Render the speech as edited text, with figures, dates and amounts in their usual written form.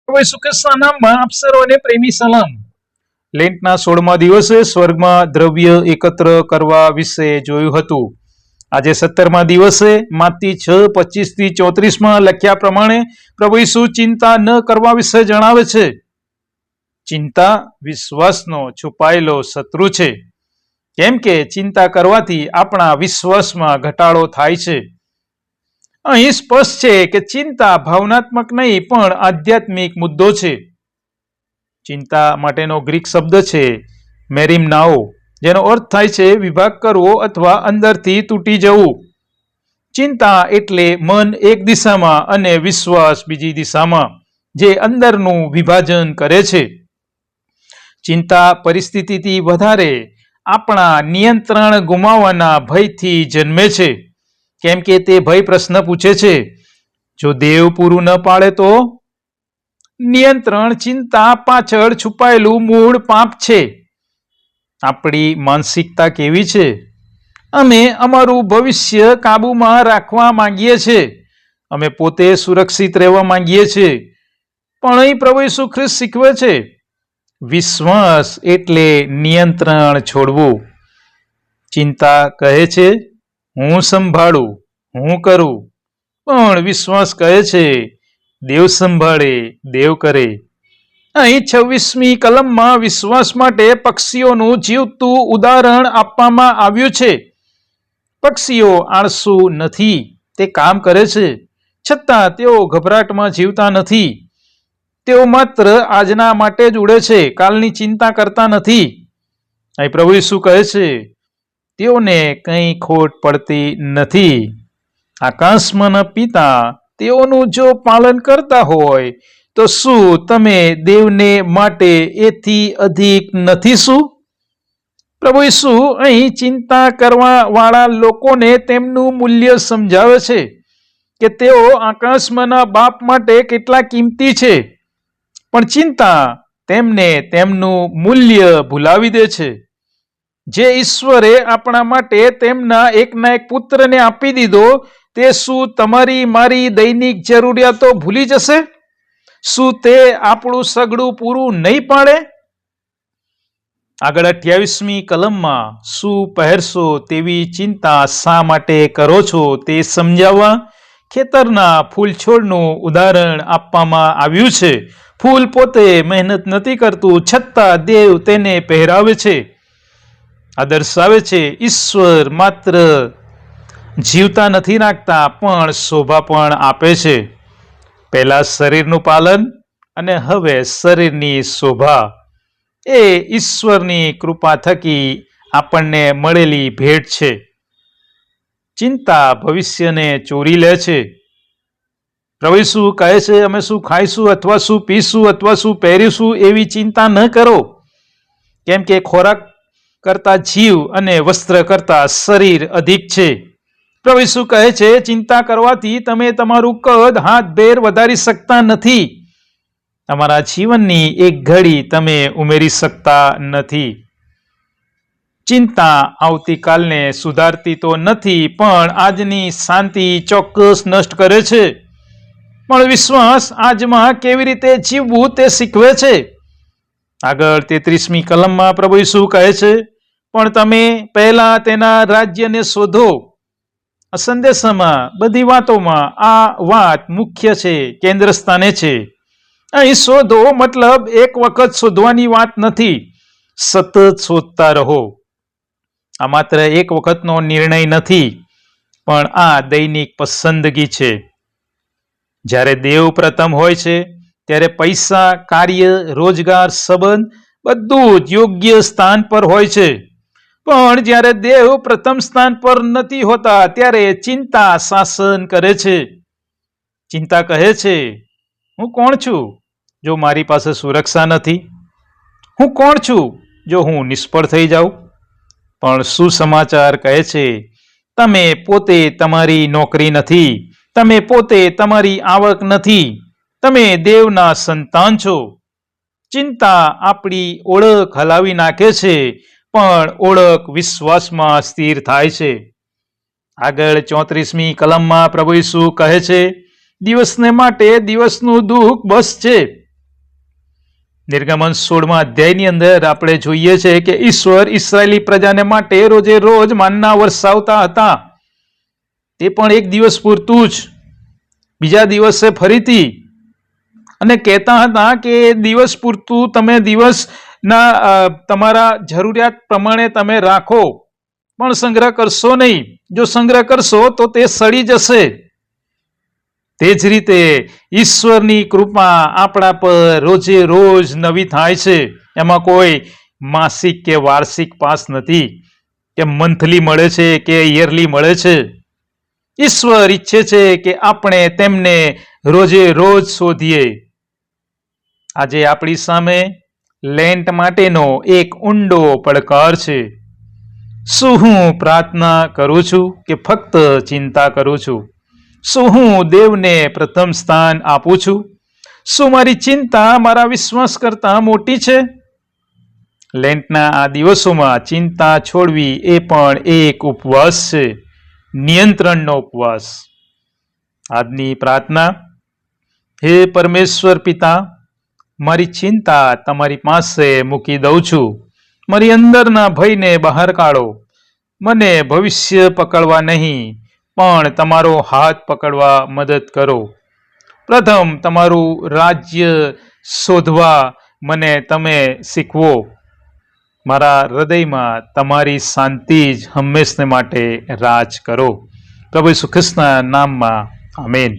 પ્રભુ ઈસુ ખ્રિસ્તના નામમાં આપ સર્વને પ્રેમી સલામ. લેન્ટના 16મા દિવસે સ્વર્ગમાં દ્રવ્ય એકત્ર કરવા વિશે જોયું હતું. આજે 17મા દિવસે માતી 6:25-34 લખ્યા પ્રમાણે પ્રભુ ઈસુ ચિંતા ન કરવા વિશે જણાવે છે. ચિંતા વિશ્વાસનો છુપાયેલો શત્રુ છે, કેમ કે ચિંતા કરવાથી આપણા વિશ્વાસમાં ઘટાડો થાય છે. અહીં સ્પષ્ટ છે કે ચિંતા ભાવનાત્મક નહીં પણ આધ્યાત્મિક મુદ્દો છે. ચિંતા માટેનો ગ્રીક શબ્દ છે મેરિમનાઓ, જેનો અર્થ થાય છે વિભાગ કરવો અથવા અંદરથી તૂટી જવું. ચિંતા એટલે મન એક દિશામાં અને વિશ્વાસ બીજી દિશામાં, જે અંદરનું વિભાજન કરે છે. ચિંતા પરિસ્થિતિથી વધારે આપણા નિયંત્રણ ગુમાવવાના ભયથી જન્મે છે, કેમ કે તે ભય પ્રશ્ન પૂછે છે, જો દેવ પૂરું ન પાડે તો? નિયંત્રણ ચિંતા પાછળ છુપાયેલું મૂળ પાપ છે. આપણી માનસિકતા કેવી છે? અમે અમારું ભવિષ્ય કાબૂમાં રાખવા માંગીએ છીએ. અમે પોતે સુરક્ષિત રહેવા માંગીએ છીએ. પણ અહીં પ્રભુ ઈસુ ખ્રિસ્ત શીખવે છે, વિશ્વાસ એટલે નિયંત્રણ છોડવું. ચિંતા કહે છે, હું સંભાળું, હું કરું. પણ વિશ્વાસ કહે છે, દેવ સંભાળે, દેવ કરે. અહીં 26મી કલમમાં વિશ્વાસ માટે પક્ષીઓનું જીવતું ઉદાહરણ આપવામાં આવ્યું છે. પક્ષીઓ આળસુ નથી, તે કામ કરે છે, છતાં તેઓ ગભરાટમાં જીવતા નથી. તેઓ માત્ર આજના માટે જ ઉડે છે, કાલની ચિંતા કરતા નથી. અહીં પ્રભુ ઈસુ કહે છે, તેઓને કંઈ ખોટ પડતી નથી. આકાશમાંના પિતા તેઓનું જો પાલન કરતા હોય તો શું તમે દેવને માટે એથી અધિક નથી શું? પ્રભુ ઈસુ અહીં ચિંતા કરવા વાળા લોકોને તેમનું મૂલ્ય સમજાવે છે કે તેઓ આકાશમાંના બાપ માટે કેટલા કિંમતી છે. પણ ચિંતા તેમને તેમનું મૂલ્ય ભૂલાવી દે છે. જે ઈશ્વરે આપણા માટે તેમના એકના એક પુત્રને આપી દીધો, તે શું તમારી મારી દૈનિક જરૂરિયાતો ભૂલી જશે? શું તે આપણું સગડું પૂરું નહીં પાડે? આગળ 28મી કલમમાં શું પહેરશો તેવી ચિંતા શા માટે કરો છો તે સમજાવવા ખેતરના ફૂલછોડનું ઉદાહરણ આપવામાં આવ્યું છે. ફૂલ પોતે મહેનત નથી કરતું, છતાં દેવ તેને પહેરાવે છે. આ દર્શાવે છે ઈશ્વર માત્ર જીવતા નથી રાખતા, પણ શોભા પણ આપે છે. પહેલા શરીરનું પાલન અને હવે શરીરની શોભા, એ ઈશ્વરની કૃપા થકી આપણને મળેલી ભેટ છે. ચિંતા ભવિષ્યને ચોરી લે છે. પ્રભુ ઈસુ કહે છે, અમે શું ખાઈશું અથવા શું પીશું અથવા શું પહેરીશું એવી ચિંતા ન કરો, કેમ કે ખોરાક કરતા જીવ અને વસ્ત્ર કરતા શરીર અધિક છે. પ્રભુ ઈસુ કહે છે, ચિંતા કરવાથી તમે તમારું કદ હાથભેર વધારી શકતા નથી. તમારા જીવનની એક ઘડી તમે ઉમેરી શકતા નથી. ચિંતા આવતીકાલને સુધારતી તો નથી, પણ આજની શાંતિ ચોક્કસ નષ્ટ કરે છે. પણ વિશ્વાસ આજમાં કેવી રીતે જીવવું તે શીખવે છે. આગળ 33મી કલમમાં પ્રભુ ઈસુ કહે છે, પણ તમે પહેલા તેના રાજ્યને શોધો. આ સંદેશામાં બધી વાતોમાં આ વાત મુખ્ય છે, કેન્દ્ર સ્થાને છે. અહીં શોધો મતલબ એક વખત શોધવાની વાત નથી, સતત શોધતા રહો. આ માત્ર એક વખતનો નિર્ણય નથી, પણ આ દૈનિક પસંદગી છે. જ્યારે દેવ પ્રથમ હોય છે, ત્યારે પૈસા, કાર્ય, રોજગાર, સંબંધ બધું જ યોગ્ય સ્થાન પર હોય છે. પણ જ્યારે દેવ પ્રથમ સ્થાન પર નથી હોતા, ત્યારે ચિંતા શાસન કરે છે. ચિંતા કહે છે, હું કોણ છું જો મારી પાસે સુરક્ષા નથી? હું કોણ છું જો હું નિષ્ફળ થઈ જાઉં? પણ સુસમાચાર કહે છે, તમે પોતે તમારી નોકરી નથી, તમે પોતે તમારી આવક નથી, તમે દેવના સંતાન છો. ચિંતા આપણી ઓળખ હલાવી નાખે છે, પણ ઓળખ વિશ્વાસમાં સ્થિર થાય છે. આગળ 34મી કલમમાં પ્રભુ ઈસુ કહે છે, દિવસને માટે દિવસનું દુઃખ બસ છે, નિર્ગમન 16મા અધ્યાયની અંદર આપણે જોઈએ છે કે ઈશ્વર ઇસ્રાયેલી પ્રજાને માટે રોજે રોજ માનના વરસાવતા હતા. તે પણ એક દિવસ પૂરતું જ, બીજા દિવસે ફરીથી, અને કહેતા હતા કે દિવસ પૂરતું તમે દિવસના તમારા જરૂરિયાત પ્રમાણે તમે રાખો, પણ સંગ્રહ કરશો નહીં. જો સંગ્રહ કરશો તો તે સડી જશે. તે જ રીતે ઈશ્વરની કૃપા આપણા પર રોજે રોજ નવી થાય છે. એમાં કોઈ માસિક કે વાર્ષિક પાસ નથી, કે મંથલી મળે છે કે યરલી મળે છે. ઈશ્વર ઈચ્છે છે કે આપણે તેમને રોજે રોજ શોધીએ. આજે આપણી સામે લેન્ટ માટેનો એક ઊંડો પડકાર છે. શું હું પ્રાર્થના કરું છું કે ફક્ત ચિંતા કરું છું? શું હું દેવને પ્રથમ સ્થાન આપું છું? શું મારી ચિંતા મારા વિશ્વાસ કરતાં મોટી છે? લેન્ટના આ દિવસોમાં ચિંતા છોડવી એ પણ એક ઉપવાસ છે, નિયંત્રણનો ઉપવાસ. આજની પ્રાર્થના: હે પરમેશ્વર પિતા, મારી ચિંતા તમારી પાસે મૂકી દઉં છું. મારી અંદરના ભયને બહાર કાઢો. મને ભવિષ્ય પકડવા નહીં, પણ તમારો હાથ પકડવા મદદ કરો. પ્રથમ તમારું રાજ્ય શોધવા મને તમે શીખવો. મારા હૃદયમાં તમારી શાંતિ જ હંમેશને માટે રાજ કરો. પ્રભુ ઈસુ ખ્રિસ્તના નામમાં આમેન.